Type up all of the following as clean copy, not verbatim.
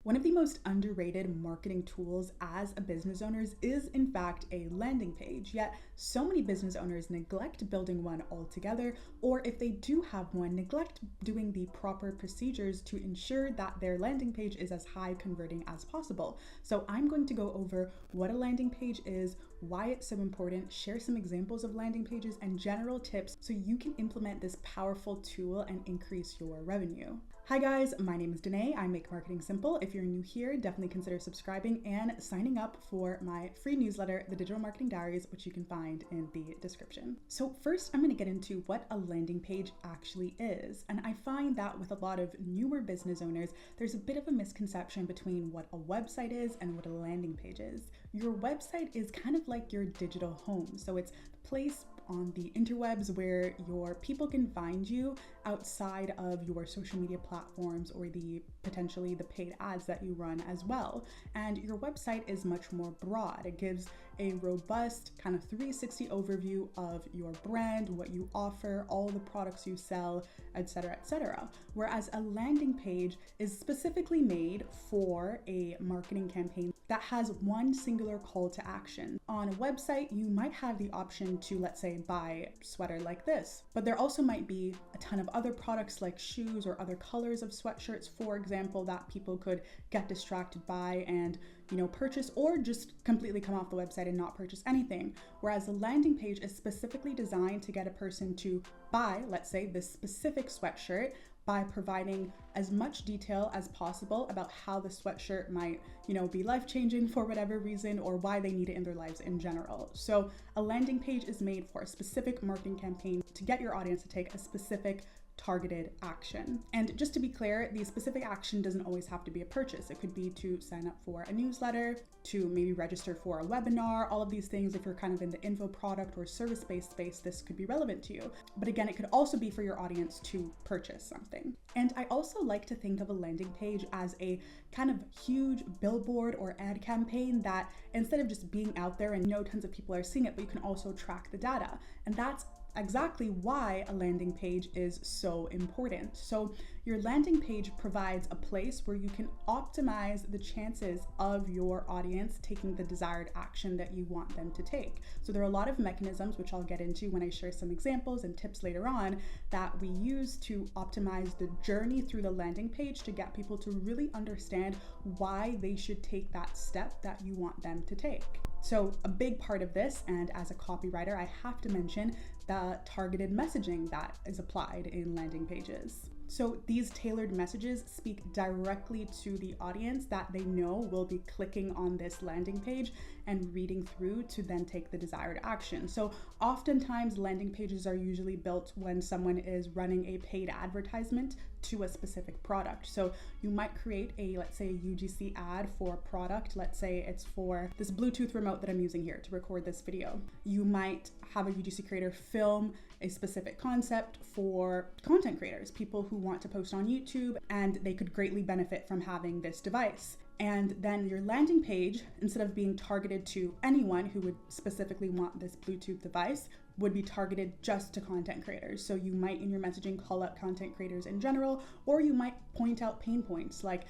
One of the most underrated marketing tools as a business owner is in fact a landing page, yet so many business owners neglect building one altogether, or if they do have one, neglect doing the proper procedures to ensure that their landing page is as high converting as possible. So I'm going to go over what a landing page is, why it's so important, share some examples of landing pages and general tips so you can implement this powerful tool and increase your revenue. Hi guys, my name is Danae. I make marketing simple. If you're new here, definitely consider subscribing and signing up for my free newsletter, The Digital Marketing Diaries, which you can find in the description. So first, I'm going to get into what a landing page actually is. And I find that with a lot of newer business owners, there's a bit of a misconception between what a website is and what a landing page is. Your website is kind of like your digital home. So it's the place on the interwebs where your people can find you outside of your social media platforms or potentially the paid ads that you run as well. And your website is much more broad. It gives a robust kind of 360 overview of your brand, what you offer, all the products you sell, etc., etc. Whereas a landing page is specifically made for a marketing campaign that has one singular call to action. On a website, you might have the option to, let's say, buy a sweater like this, but there also might be a ton of other products like shoes or other colors of sweatshirts, for example, that people could get distracted by and purchase, or just completely come off the website and not purchase anything. Whereas the landing page is specifically designed to get a person to buy, let's say, this specific sweatshirt by providing as much detail as possible about how the sweatshirt might, be life-changing for whatever reason or why they need it in their lives in general. So a landing page is made for a specific marketing campaign to get your audience to take a specific targeted action. And just to be clear, the specific action doesn't always have to be a purchase. It could be to sign up for a newsletter, to maybe register for a webinar, all of these things. If you're kind of in the info product or service-based space, this could be relevant to you. But again, it could also be for your audience to purchase something. And I also like to think of a landing page as a kind of huge billboard or ad campaign that instead of just being out there and tons of people are seeing it, but you can also track the data. And that's exactly why a landing page is so important. So your landing page provides a place where you can optimize the chances of your audience taking the desired action that you want them to take. So there are a lot of mechanisms, which I'll get into when I share some examples and tips later on, that we use to optimize the journey through the landing page to get people to really understand why they should take that step that you want them to take. So a big part of this, and as a copywriter, I have to mention the targeted messaging that is applied in landing pages. So these tailored messages speak directly to the audience that they know will be clicking on this landing page and reading through to then take the desired action. So oftentimes landing pages are usually built when someone is running a paid advertisement to a specific product. So you might create let's say a UGC ad for a product. Let's say it's for this Bluetooth remote that I'm using here to record this video. You might have a UGC creator film a specific concept for content creators, people who want to post on YouTube, and they could greatly benefit from having this device. And then your landing page, instead of being targeted to anyone who would specifically want this Bluetooth device, would be targeted just to content creators. So you might in your messaging call out content creators in general, or you might point out pain points like,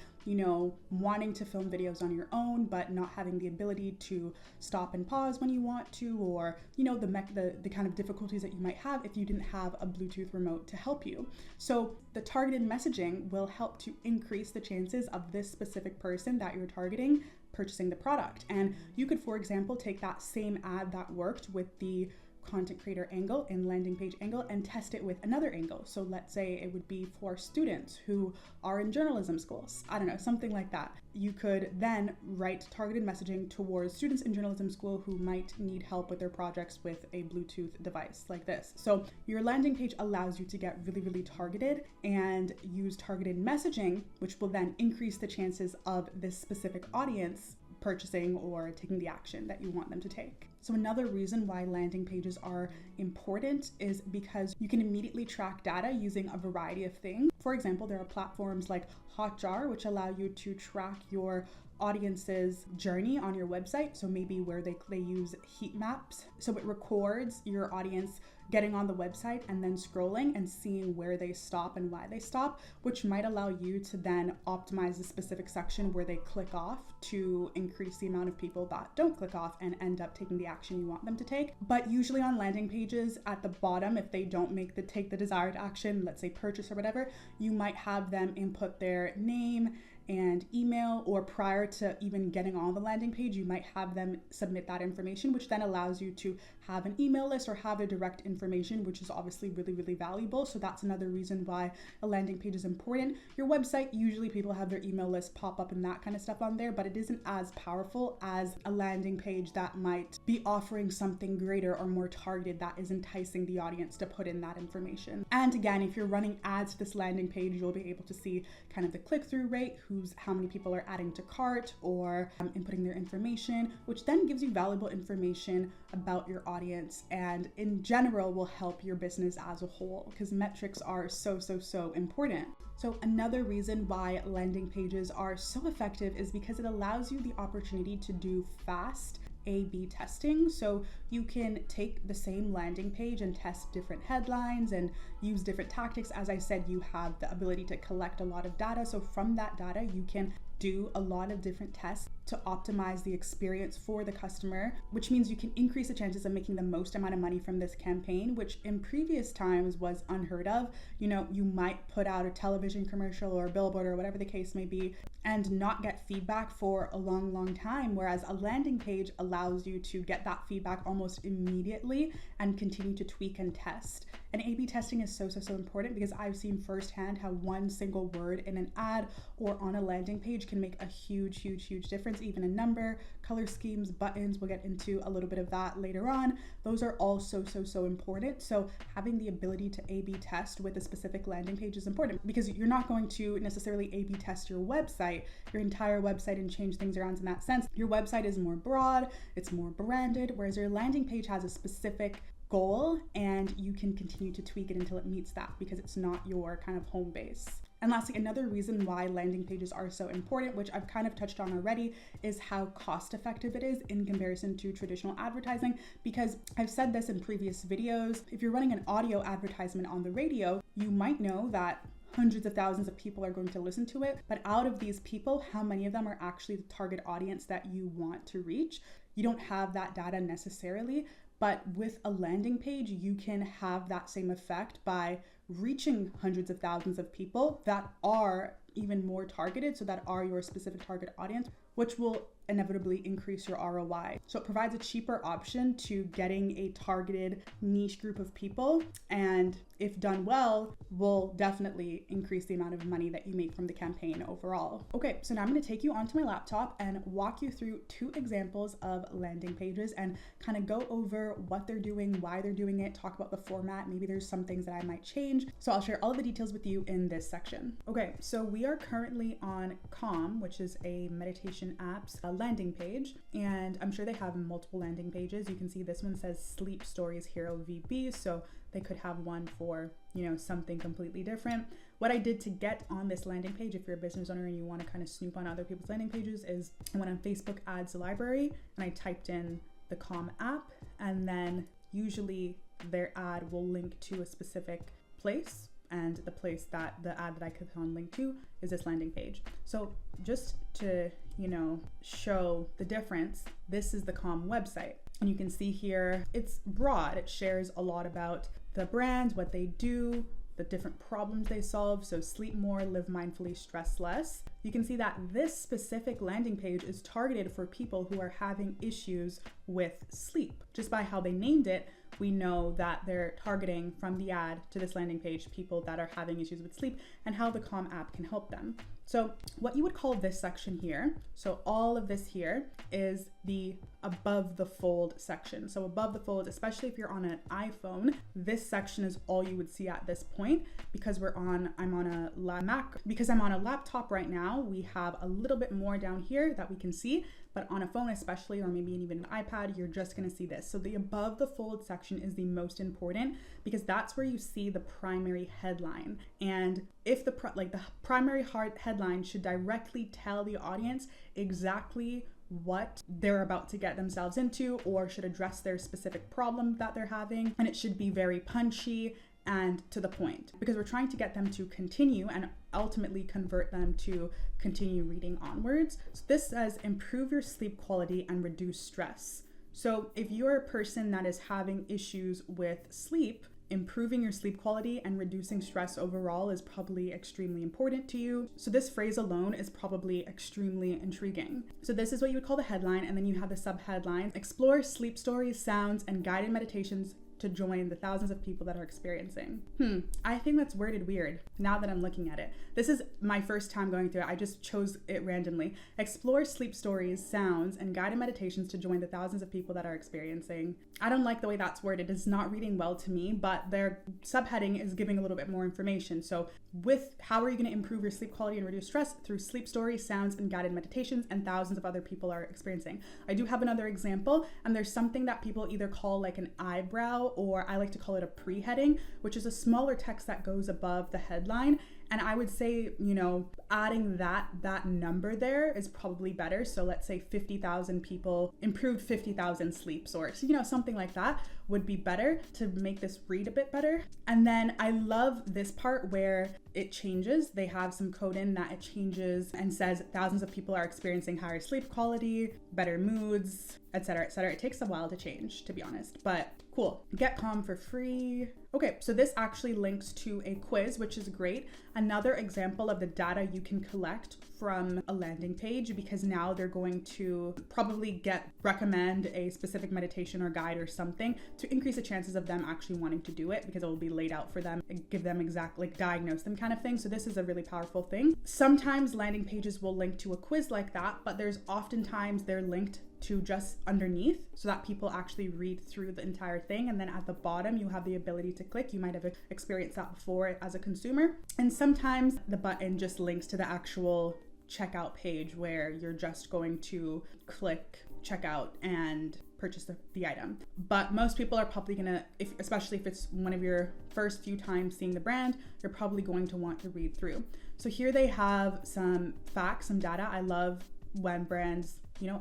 wanting to film videos on your own, but not having the ability to stop and pause when you want to, or, the kind of difficulties that you might have if you didn't have a Bluetooth remote to help you. So the targeted messaging will help to increase the chances of this specific person that you're targeting purchasing the product. And you could, for example, take that same ad that worked with the content creator angle and landing page angle and test it with another angle. So let's say it would be for students who are in journalism schools. I don't know, something like that. You could then write targeted messaging towards students in journalism school who might need help with their projects with a Bluetooth device like this. So your landing page allows you to get really, really targeted and use targeted messaging, which will then increase the chances of this specific audience purchasing or taking the action that you want them to take. So another reason why landing pages are important is because you can immediately track data using a variety of things. For example, there are platforms like Hotjar, which allow you to track your audience's journey on your website. So maybe where they use heat maps. So it records your audience getting on the website and then scrolling and seeing where they stop and why they stop, which might allow you to then optimize the specific section where they click off to increase the amount of people that don't click off and end up taking the action you want them to take. But usually on landing pages at the bottom, if they don't take the desired action, let's say purchase or whatever, you might have them input their name and email, or prior to even getting on the landing page, you might have them submit that information, which then allows you to have an email list or have a direct information, which is obviously really, really valuable. So that's another reason why a landing page is important. Your website, usually people have their email list pop up and that kind of stuff on there, but it isn't as powerful as a landing page that might be offering something greater or more targeted that is enticing the audience to put in that information. And again, if you're running ads to this landing page, you'll be able to see kind of the click-through rate, how many people are adding to cart or inputting their information, which then gives you valuable information about your audience and in general will help your business as a whole, because metrics are so important. So another reason why landing pages are so effective is because it allows you the opportunity to do fast A/B testing. So you can take the same landing page and test different headlines and use different tactics. As I said, you have the ability to collect a lot of data. So from that data, you can do a lot of different tests to optimize the experience for the customer, which means you can increase the chances of making the most amount of money from this campaign, which in previous times was unheard of. You know, you might put out a television commercial or a billboard or whatever the case may be and not get feedback for a long time, whereas a landing page allows you to get that feedback almost immediately and continue to tweak and test. And A/B testing is so important because I've seen firsthand how one single word in an ad or on a landing page can make a huge difference. Even a number, color schemes, buttons, we'll get into a little bit of that later on. Those are all so important. So having the ability to A/B test with a specific landing page is important because you're not going to necessarily A/B test your website, your entire website, and change things around in that sense. Your website is more broad, it's more branded, whereas your landing page has a specific goal and you can continue to tweak it until it meets that because it's not your kind of home base. And lastly, another reason why landing pages are so important, which I've kind of touched on already, is how cost effective it is in comparison to traditional advertising. Because I've said this in previous videos, if you're running an audio advertisement on the radio, you might know that hundreds of thousands of people are going to listen to it, but out of these people, how many of them are actually the target audience that you want to reach? You don't have that data necessarily, but with a landing page, you can have that same effect by reaching hundreds of thousands of people that are even more targeted, so that are your specific target audience, which will inevitably increase your ROI. So it provides a cheaper option to getting a targeted niche group of people, and if done well, will definitely increase the amount of money that you make from the campaign overall. Okay, so now I'm going to take you onto my laptop and walk you through 2 examples of landing pages and kind of go over what they're doing, why they're doing it, talk about the format. Maybe there's some things that I might change. So I'll share all of the details with you in this section. Okay, so we are currently on Calm, which is a meditation app's landing page, and I'm sure they have multiple landing pages. You can see this one says Sleep Stories Hero VB, so they could have one for, you know, something completely different. What I did to get on this landing page, if you're a business owner and you want to kind of snoop on other people's landing pages, is I went on Facebook Ads Library and I typed in the Calm app, and then usually their ad will link to a specific place, and the place that the ad that I click on link to is this landing page. So just to, you know, show the difference, this is the Calm website. And you can see here, it's broad. It shares a lot about the brand, what they do, the different problems they solve. So sleep more, live mindfully, stress less. You can see that this specific landing page is targeted for people who are having issues with sleep. Just by how they named it, we know that they're targeting from the ad to this landing page people that are having issues with sleep and how the Calm app can help them. So what you would call this section here, so all of this here is the above the fold section. So above the fold, especially if you're on an iPhone, this section is all you would see at this point. Because I'm on a laptop right now, we have a little bit more down here that we can see, but on a phone especially, or maybe even an iPad, you're just gonna see this. So the above the fold section is the most important because that's where you see the primary headline. And if the primary headline should directly tell the audience exactly what they're about to get themselves into, or should address their specific problem that they're having, and it should be very punchy and to the point, because we're trying to get them to continue and ultimately convert them to continue reading onwards. So this says improve your sleep quality and reduce stress. So if you're a person that is having issues with sleep, improving your sleep quality and reducing stress overall is probably extremely important to you. So this phrase alone is probably extremely intriguing. So this is what you would call the headline, and then you have the subheadline: explore sleep stories, sounds, and guided meditations to join the thousands of people that are experiencing. I think that's worded weird now that I'm looking at it. This is my first time going through it. I just chose it randomly. Explore sleep stories, sounds, and guided meditations to join the thousands of people that are experiencing. I don't like the way that's worded. It's not reading well to me, but their subheading is giving a little bit more information. So with how are you going to improve your sleep quality and reduce stress? Through sleep stories, sounds, and guided meditations, and thousands of other people are experiencing. I do have another example, and there's something that people either call like an eyebrow, or I like to call it a pre-heading, which is a smaller text that goes above the headline. And I would say, adding that number there is probably better. So let's say 50,000 people improved 50,000 sleep source, something like that would be better to make this read a bit better. And then I love this part where it changes. They have some code in that it changes and says thousands of people are experiencing higher sleep quality, better moods, etc., etc. It takes a while to change, to be honest, but cool. Get Calm for free. Okay, so this actually links to a quiz, which is great. Another example of the data you can collect from a landing page, because now they're going to probably recommend a specific meditation or guide or something to increase the chances of them actually wanting to do it, because it will be laid out for them and give them diagnose them kind of thing. So this is a really powerful thing. Sometimes landing pages will link to a quiz like that, but there's oftentimes they're linked to just underneath so that people actually read through the entire thing, and then at the bottom you have the ability to click. You might have experienced that before as a consumer. And sometimes the button just links to the actual checkout page where you're just going to click checkout and purchase the item. But most people are probably gonna, especially if it's one of your first few times seeing the brand, you're probably going to want to read through. So here they have some facts, some data. I love when brands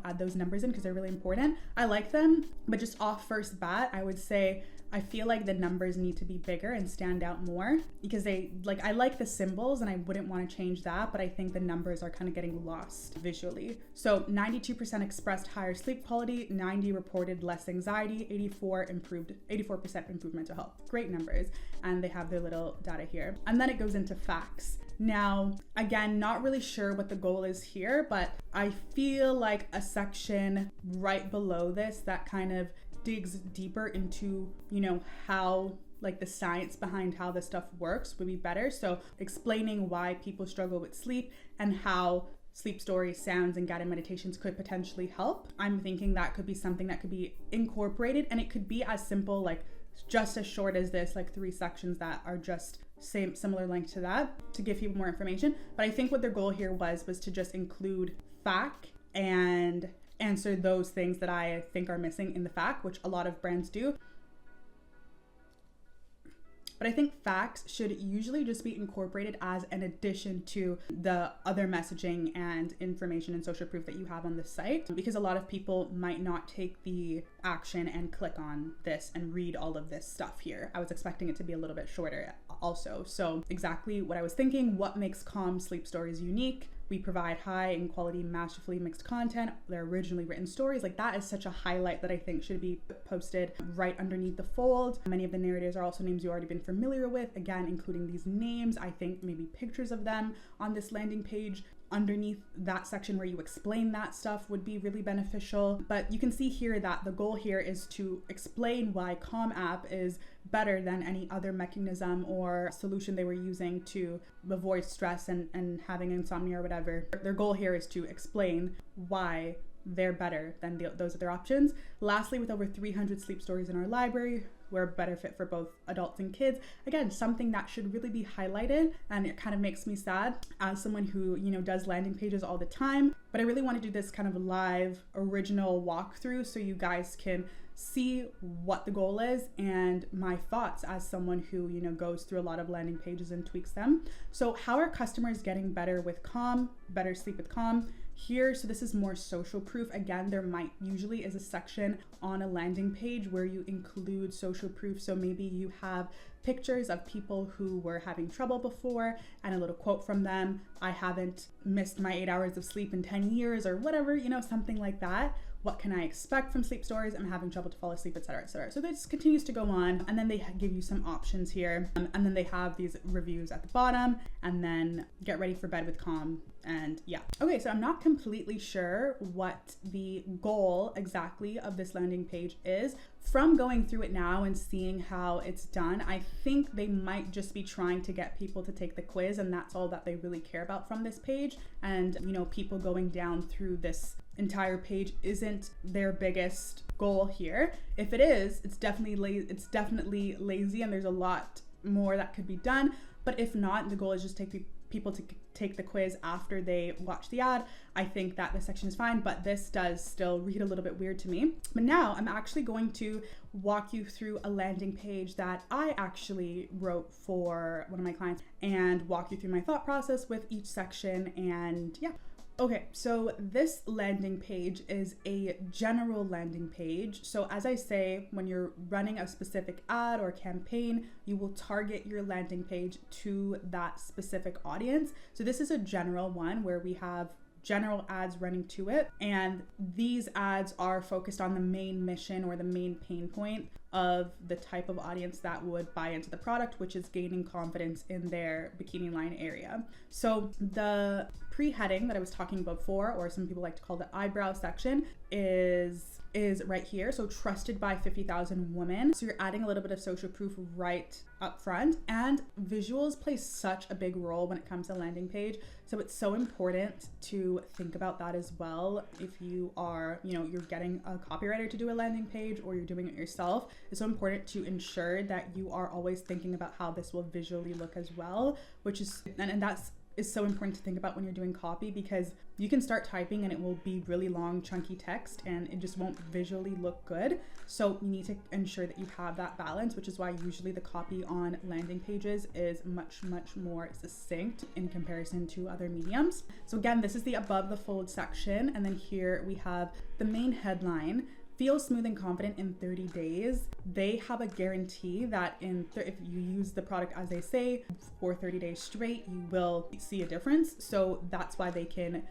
add those numbers in because they're really important. I like them, but just off first bat, I would say I feel like the numbers need to be bigger and stand out more, because I like the symbols and I wouldn't want to change that, but I think the numbers are kind of getting lost visually. So 92% expressed higher sleep quality, 90 reported less anxiety, 84% improved mental health. Great numbers. And they have their little data here. And then it goes into facts. Now, again, not really sure what the goal is here, but I feel like a section right below this that kind of digs deeper into, how the science behind how this stuff works would be better. So explaining why people struggle with sleep and how sleep stories, sounds, and guided meditations could potentially help. I'm thinking that could be something that could be incorporated, and it could be as simple, just as short as this, 3 sections that are just similar length to that, to give people more information. But I think what their goal here was to just include fact and answer those things that I think are missing in the fact, which a lot of brands do. But I think facts should usually just be incorporated as an addition to the other messaging and information and social proof that you have on the site, because a lot of people might not take the action and click on this and read all of this stuff here. I was expecting it to be a little bit shorter also. So exactly what I was thinking. What makes Calm Sleep Stories unique? We provide high in quality, masterfully mixed content. They're originally written stories. That is such a highlight that I think should be posted right underneath the fold. Many of the narrators are also names you've already been familiar with. Again, including these names, I think maybe pictures of them on this landing page underneath that section where you explain that stuff would be really beneficial. But you can see here that the goal here is to explain why Calm app is better than any other mechanism or solution they were using to avoid stress and having insomnia or whatever. Their goal here is to explain why they're better than those other options. Lastly, with over 300 sleep stories in our library, we're a better fit for both adults and kids. Again, something that should really be highlighted, and it kind of makes me sad as someone who, does landing pages all the time. But I really want to do this kind of live, original walkthrough so you guys can see what the goal is and my thoughts as someone who, goes through a lot of landing pages and tweaks them. So how are customers getting better with Calm, better sleep with Calm? Here, so this is more social proof. Again, there usually is a section on a landing page where you include social proof. So maybe you have pictures of people who were having trouble before and a little quote from them. I haven't missed my 8 hours of sleep in 10 years or whatever, something like that. What can I expect from sleep stories? I'm having trouble to fall asleep, etc., etc. So this continues to go on, and then they give you some options here, and then they have these reviews at the bottom, and then get ready for bed with Calm. And yeah. Okay, so I'm not completely sure what the goal exactly of this landing page is. From going through it now and seeing how it's done, I think they might just be trying to get people to take the quiz, and that's all that they really care about from this page. And people going down through this entire page isn't their biggest goal here. If it is, it's definitely lazy, and there's a lot more that could be done. But if not, the goal is just people to take the quiz after they watch the ad. I think that this section is fine, but this does still read a little bit weird to me. But now I'm actually going to walk you through a landing page that I actually wrote for one of my clients and walk you through my thought process with each section. And yeah. Okay, so this landing page is a general landing page. So as I say, when you're running a specific ad or campaign, you will target your landing page to that specific audience. So this is a general one where we have general ads running to it. And these ads are focused on the main mission or the main pain point of the type of audience that would buy into the product, which is gaining confidence in their bikini line area. So the pre-heading that I was talking about before, or some people like to call the eyebrow section, is right here. So trusted by 50,000 women. So you're adding a little bit of social proof right up front, and visuals play such a big role when it comes to landing page. So it's so important to think about that as well. If you are, you're getting a copywriter to do a landing page or you're doing it yourself, it's so important to ensure that you are always thinking about how this will visually look as well, which is, and that's is so important to think about when you're doing copy, because you can start typing and it will be really long, chunky text and it just won't visually look good. So you need to ensure that you have that balance, which is why usually the copy on landing pages is much, much more succinct in comparison to other mediums. So again, this is the above the fold section. And then here we have the main headline. Feel smooth and confident in 30 days. They have a guarantee that if you use the product as they say for 30 days straight, you will see a difference. So that's why they can,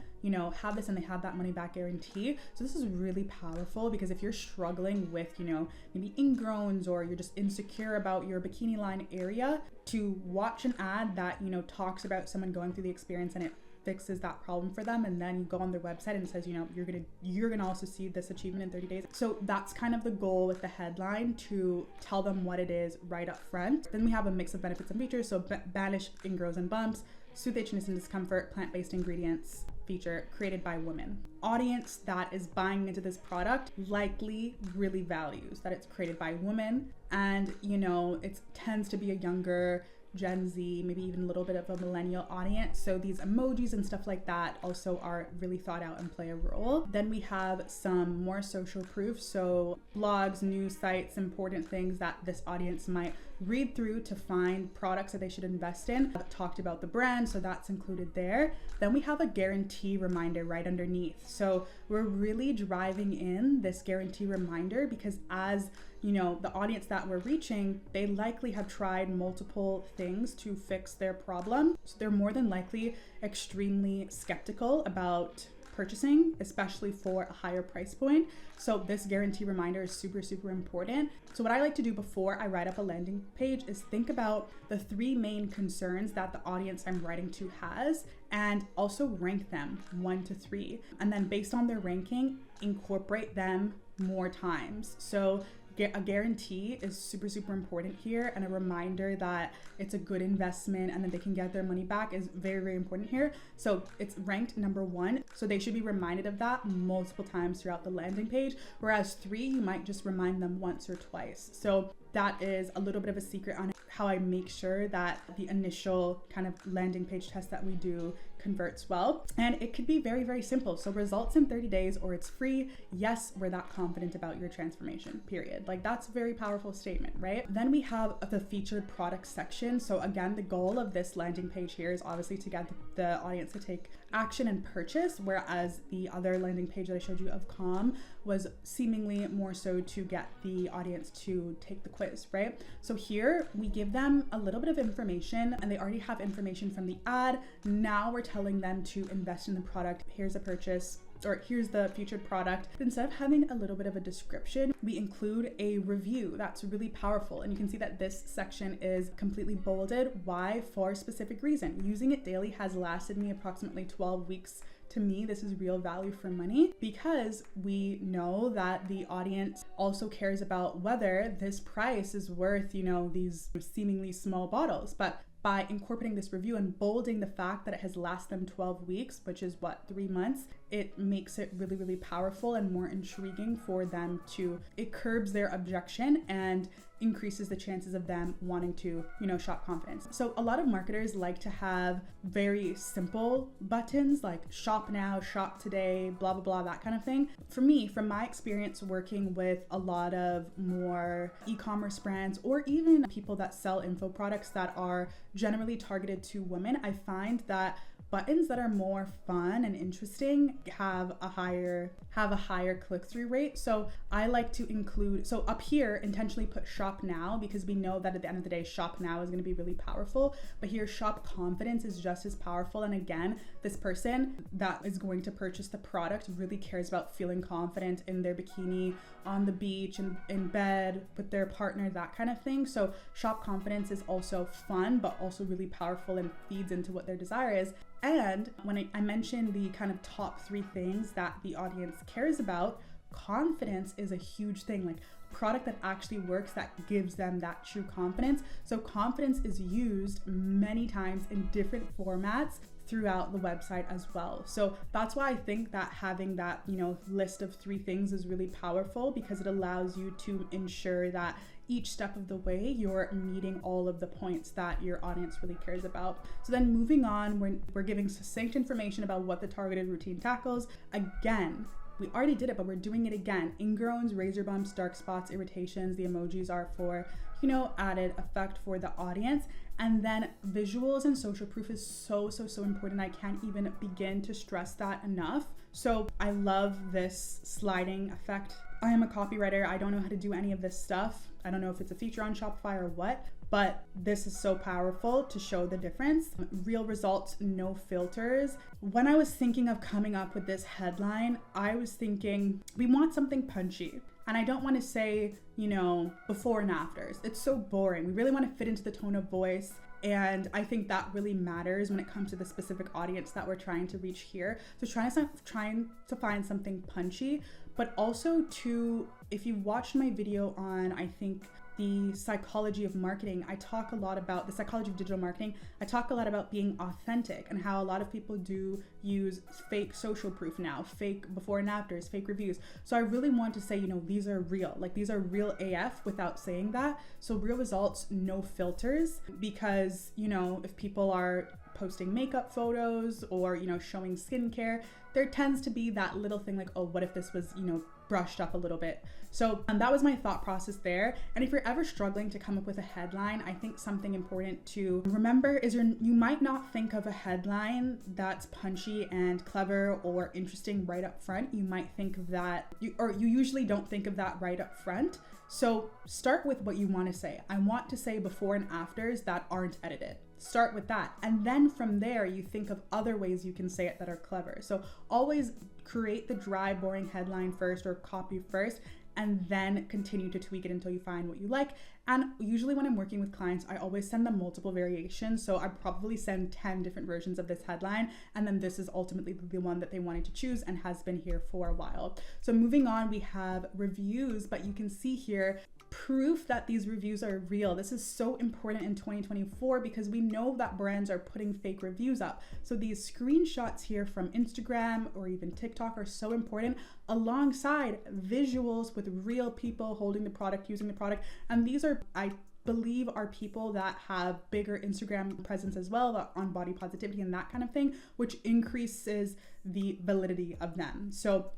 have this, and they have that money back guarantee. So this is really powerful, because if you're struggling with, maybe ingrowns, or you're just insecure about your bikini line area, to watch an ad that, talks about someone going through the experience and it fixes that problem for them, and then you go on their website and it says, you're gonna also see this achievement in 30 days. So that's kind of the goal with the headline, to tell them what it is right up front. Then we have a mix of benefits and features. So banish ingrows and bumps, soothe itchiness and discomfort, plant-based ingredients, feature created by women. Audience that is buying into this product likely really values that it's created by women, and it tends to be a younger Gen Z, maybe even a little bit of a millennial audience. So these emojis and stuff like that also are really thought out and play a role. Then we have some more social proof. So blogs, news sites, important things that this audience might read through to find products that they should invest in. I've talked about the brand, so that's included there. Then we have a guarantee reminder right underneath. So we're really driving in this guarantee reminder because as the audience that we're reaching, they likely have tried multiple things to fix their problem. So they're more than likely extremely skeptical about purchasing, especially for a higher price point. So this guarantee reminder is super, super important. So what I like to do before I write up a landing page is think about the 3 main concerns that the audience I'm writing to has, and also rank them 1 to 3. And then based on their ranking, incorporate them more times. So a guarantee is super, super important here, and a reminder that it's a good investment and that they can get their money back is very, very important here. So it's ranked number 1. So they should be reminded of that multiple times throughout the landing page. Whereas 3, you might just remind them once or twice. So that is a little bit of a secret on how I make sure that the initial kind of landing page test that we do converts well. And it could be very, very simple. So results in 30 days or it's free. Yes, we're that confident about your transformation, period. Like that's a very powerful statement, right? Then we have the featured product section. So again, the goal of this landing page here is obviously to get the audience to take action and purchase, whereas the other landing page that I showed you of Calm was seemingly more so to get the audience to take the quiz, right? So here we give them a little bit of information and they already have information from the ad. Now we're telling them to invest in the product. Here's a purchase, or here's the featured product. Instead of having a little bit of a description, we include a review. That's really powerful. And you can see that this section is completely bolded. Why? For a specific reason. Using it daily has lasted me approximately 12 weeks. To me, this is real value for money, because we know that the audience also cares about whether this price is worth, these seemingly small bottles. But by incorporating this review and bolding the fact that it has lasted them 12 weeks, which is 3 months, it makes it really, really powerful and more intriguing for them it curbs their objection and increases the chances of them wanting to, shop confidence. So a lot of marketers like to have very simple buttons like shop now, shop today, blah, blah, blah, that kind of thing. For me, from my experience working with a lot of more e-commerce brands or even people that sell info products that are generally targeted to women, I find that buttons that are more fun and interesting have a higher click-through rate. So I like to include, so up here, intentionally put shop now, because we know that at the end of the day, shop now is going to be really powerful. But here, shop confidence is just as powerful. And again, this person that is going to purchase the product really cares about feeling confident in their bikini, on the beach, and in bed with their partner, that kind of thing. So shop confidence is also fun, but also really powerful and feeds into what their desire is. And when I mentioned the kind of top 3 things that the audience cares about, confidence is a huge thing, like product that actually works, that gives them that true confidence. So confidence is used many times in different formats throughout the website as well. So that's why I think that having that, list of 3 things is really powerful, because it allows you to ensure that each step of the way you're meeting all of the points that your audience really cares about. So then moving on, we're giving succinct information about what the targeted routine tackles. Again, we already did it, but we're doing it again. Ingrowns, razor bumps, dark spots, irritations. The emojis are for, added effect for the audience. And then visuals and social proof is so, so, so important. I can't even begin to stress that enough. So I love this sliding effect. I am a copywriter. I don't know how to do any of this stuff. I don't know if it's a feature on Shopify or what, but this is so powerful to show the difference. Real results, no filters. When I was thinking of coming up with this headline, I was thinking we want something punchy. And I don't want to say, before and afters. It's so boring. We really want to fit into the tone of voice. And I think that really matters when it comes to the specific audience that we're trying to reach here. So trying to find something punchy, but also if you've watched my video on, I think, the psychology of marketing, I talk a lot about the psychology of digital marketing. I talk a lot about being authentic and how a lot of people do use fake social proof now, fake before and afters, fake reviews. So I really want to say, these are real, like these are real AF without saying that. So real results, no filters, because, if people are posting makeup photos or, showing skincare, there tends to be that little thing like, oh, what if this was, brushed up a little bit. So that was my thought process there. And if you're ever struggling to come up with a headline, I think something important to remember is you might not think of a headline that's punchy and clever or interesting right up front. You might think of that, you usually don't think of that right up front. So start with what you want to say. I want to say before and afters that aren't edited. Start with that. And then from there, you think of other ways you can say it that are clever. So always create the dry, boring headline first or copy first, and then continue to tweak it until you find what you like. And usually when I'm working with clients, I always send them multiple variations. So I probably send 10 different versions of this headline. And then this is ultimately the one that they wanted to choose and has been here for a while. So moving on, we have reviews, but you can see here proof that these reviews are real. This is so important in 2024 because we know that brands are putting fake reviews up. So these screenshots here from Instagram or even TikTok are so important, alongside visuals with real people holding the product, using the product. And these are, I believe, are people that have bigger Instagram presence as well on body positivity and that kind of thing, which increases the validity of them. So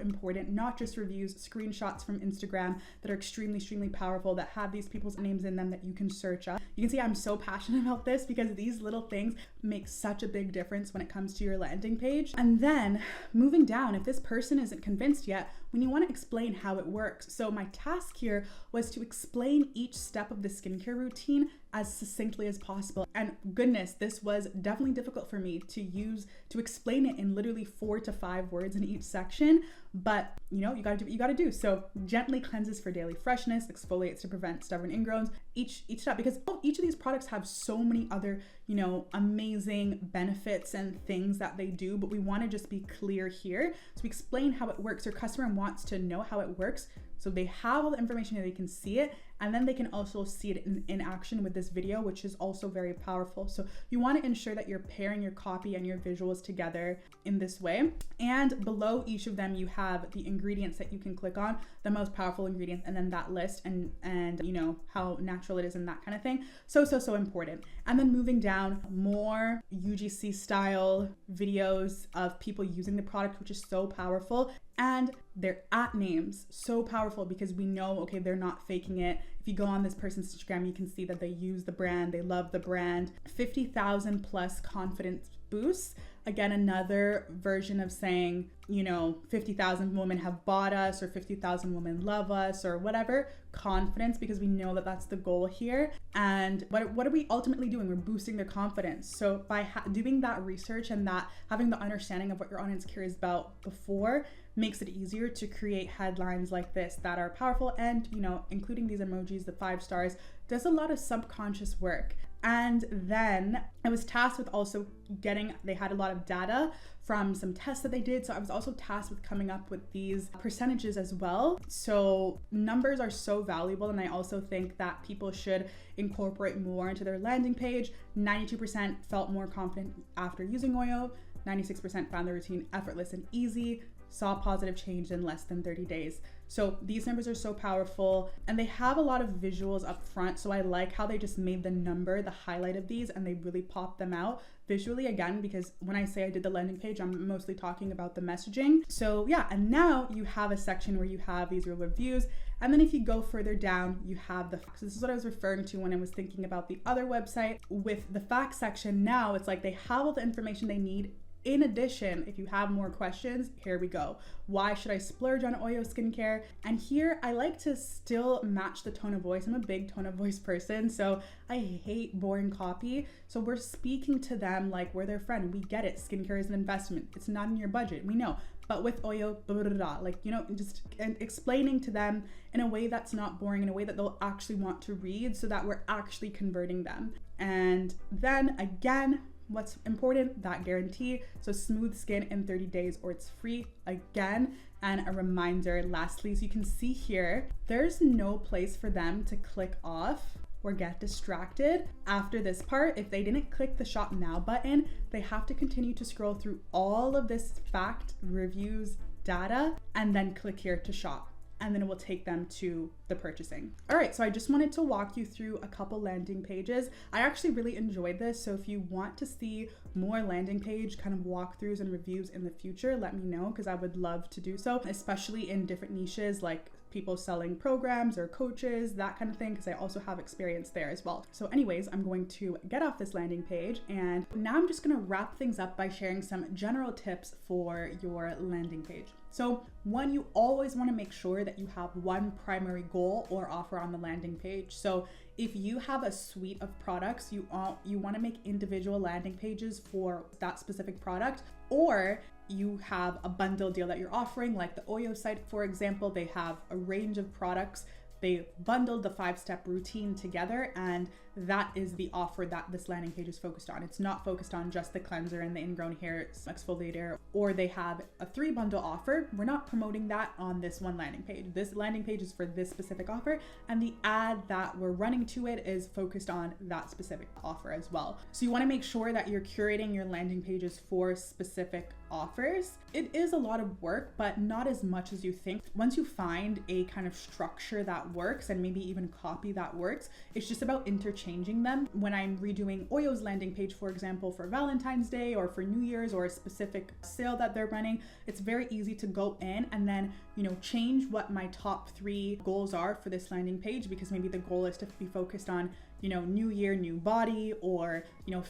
important. Not just reviews, screenshots from Instagram that are extremely powerful, that have these people's names in them that you can search up. You can see I'm so passionate about this because these little things make such a big difference when it comes to your landing page. And then moving down, if this person isn't convinced yet, when you want to explain how it works. So my task here was to explain each step of the skincare routine as succinctly as possible. And goodness, this was definitely difficult for me to explain it in literally 4 to 5 words in each section. But you know, you gotta do what you gotta do. So gently cleanses for daily freshness, exfoliates to prevent stubborn ingrowns, each step, because each of these products have so many other, you know, amazing benefits and things that they do, but we want to just be clear here. So we explain how it works. Your customer wants to know how it works, so they have all the information and they can see it, and then they can also see it in action with this video, which is also very powerful. So you want to ensure that you're pairing your copy and your visuals together in this way. And below each of them, you have the ingredients that you can click on, the most powerful ingredients, and then that list and you know, how natural it is and that kind of thing. So important. And then moving down, more UGC style videos of people using the product, which is so powerful. And their @ names, so powerful because we know, okay, they're not faking it. If you go on this person's Instagram, you can see that they use the brand, they love the brand. 50,000 plus confidence boosts. Again, another version of saying, you know, 50,000 women have bought us, or 50,000 women love us, or whatever. Confidence, because we know that that's the goal here. And what are we ultimately doing? We're boosting their confidence. So by doing that research and that having the understanding of what your audience cares about before, makes it easier to create headlines like this that are powerful, and, you know, including these emojis, the 5 stars, does a lot of subconscious work. And then I was tasked with also they had a lot of data from some tests that they did. So I was also tasked with coming up with these percentages as well. So numbers are so valuable. And I also think that people should incorporate more into their landing page. 92% felt more confident after using Oyo. 96% found the routine effortless and easy. Saw positive change in less than 30 days. So these numbers are so powerful, and they have a lot of visuals up front. So I like how they just made the number the highlight of these, and they really popped them out visually, again, because when I say I did the landing page, I'm mostly talking about the messaging. So yeah, and now you have a section where you have these real reviews. And then if you go further down, you have the facts. This is what I was referring to when I was thinking about the other website. With the facts section, now it's like they have all the information they need. In addition, if you have more questions, here we go. Why should I splurge on Oyo skincare? And here I like to still match the tone of voice. I'm a big tone of voice person, so I hate boring copy. So we're speaking to them like we're their friend. We get it. Skincare is an investment. It's not in your budget. We know. But with Oyo, blah, blah, blah, like, you know, just explaining to them in a way that's not boring, in a way that they'll actually want to read, so that we're actually converting them. And then again, what's important, that guarantee. So smooth skin in 30 days or it's free again. And a reminder lastly, so you can see here, there's no place for them to click off or get distracted after this part. If they didn't click the shop now button, they have to continue to scroll through all of this fact, reviews, data, and then click here to shop. And then it will take them to the purchasing. All right, so I just wanted to walk you through a couple landing pages. I actually really enjoyed this. So if you want to see more landing page kind of walkthroughs and reviews in the future, let me know, because I would love to do so, especially in different niches like people selling programs or coaches, that kind of thing, because I also have experience there as well. So anyways, I'm going to get off this landing page, and now I'm just gonna wrap things up by sharing some general tips for your landing page. So one, you always want to make sure that you have one primary goal or offer on the landing page. So if you have a suite of products, you want to make individual landing pages for that specific product. Or you have a bundle deal that you're offering, like the Oyo site, for example. They have a range of products. They bundled the 5-step routine together, and that is the offer that this landing page is focused on. It's not focused on just the cleanser and the ingrown hair exfoliator, or they have a 3-bundle offer. We're not promoting that on this one landing page. This landing page is for this specific offer, and the ad that we're running to it is focused on that specific offer as well. So you want to make sure that you're curating your landing pages for specific offers. It is a lot of work, but not as much as you think. Once you find a kind of structure that works, and maybe even copy that works, it's just about interchanging them. When I'm redoing Oyo's landing page, for example, for Valentine's Day or for New Year's or a specific sale that they're running, it's very easy to go in and then, change what my top 3 goals are for this landing page, because maybe the goal is to be focused on new year, new body, or,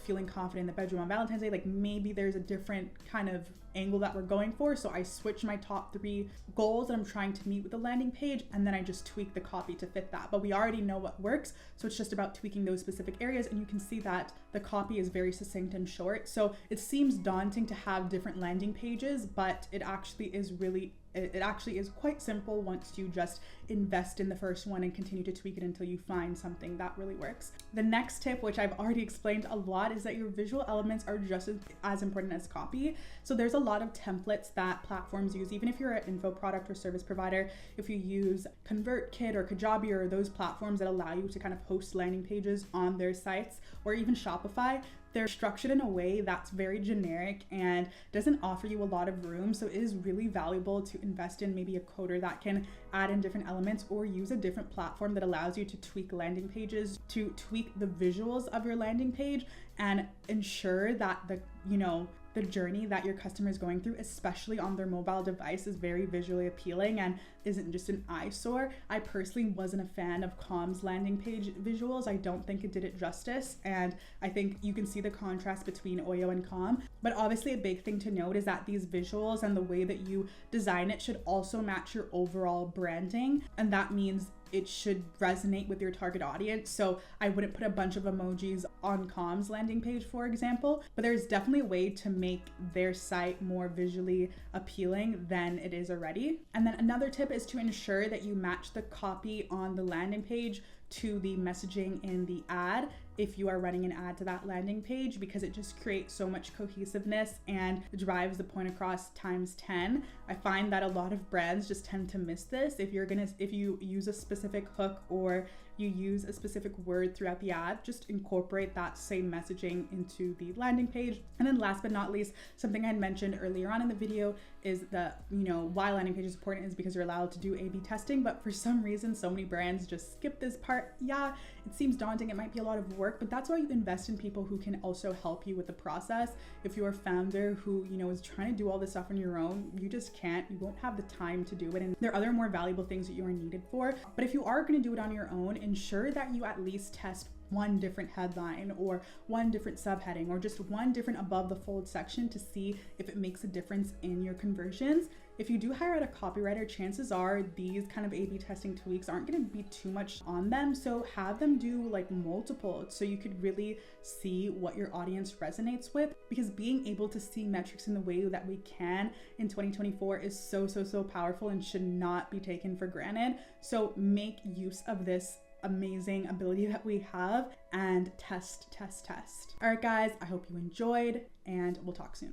feeling confident in the bedroom on Valentine's Day. Like maybe there's a different kind of angle that we're going for. So I switch my top 3 goals that I'm trying to meet with the landing page, and then I just tweak the copy to fit that. But we already know what works. So it's just about tweaking those specific areas. And you can see that the copy is very succinct and short. So it seems daunting to have different landing pages, but it actually is quite simple once you just invest in the first one and continue to tweak it until you find something that really works. The next tip, which I've already explained a lot, is that your visual elements are just as important as copy. So there's a lot of templates that platforms use, even if you're an info product or service provider. If you use ConvertKit or Kajabi or those platforms that allow you to kind of host landing pages on their sites, or even Shopify, they're structured in a way that's very generic and doesn't offer you a lot of room. So it is really valuable to invest in maybe a coder that can add in different elements, or use a different platform that allows you to tweak landing pages, to tweak the visuals of your landing page and ensure that the journey that your customer is going through, especially on their mobile device, is very visually appealing and isn't just an eyesore. I personally wasn't a fan of Calm's landing page visuals. I don't think it did it justice, and I think you can see the contrast between Oyo and Calm. But obviously a big thing to note is that these visuals and the way that you design it should also match your overall branding, and that means it should resonate with your target audience. So I wouldn't put a bunch of emojis on Calm's landing page, for example, but there's definitely a way to make their site more visually appealing than it is already. And then another tip is to ensure that you match the copy on the landing page to the messaging in the ad if you are running an ad to that landing page, because it just creates so much cohesiveness and drives the point across times 10. I find that a lot of brands just tend to miss this. If you use a specific hook or you use a specific word throughout the ad, just incorporate that same messaging into the landing page. And then last but not least, something I had mentioned earlier on in the video is that, why landing page is important is because you're allowed to do A/B testing, but for some reason, so many brands just skip this part. Yeah, it seems daunting. It might be a lot of work, but that's why you invest in people who can also help you with the process. If you're a founder who, is trying to do all this stuff on your own, you just can't, you won't have the time to do it. And there are other more valuable things that you are needed for. But if you are going to do it on your own, ensure that you at least test one different headline or one different subheading or just one different above the fold section to see if it makes a difference in your conversions. If you do hire out a copywriter, chances are these kind of A/B testing tweaks aren't going to be too much on them. So have them do like multiple, so you could really see what your audience resonates with, because being able to see metrics in the way that we can in 2024 is so powerful and should not be taken for granted. So make use of this amazing ability that we have and test. All right, guys, I hope you enjoyed, and we'll talk soon.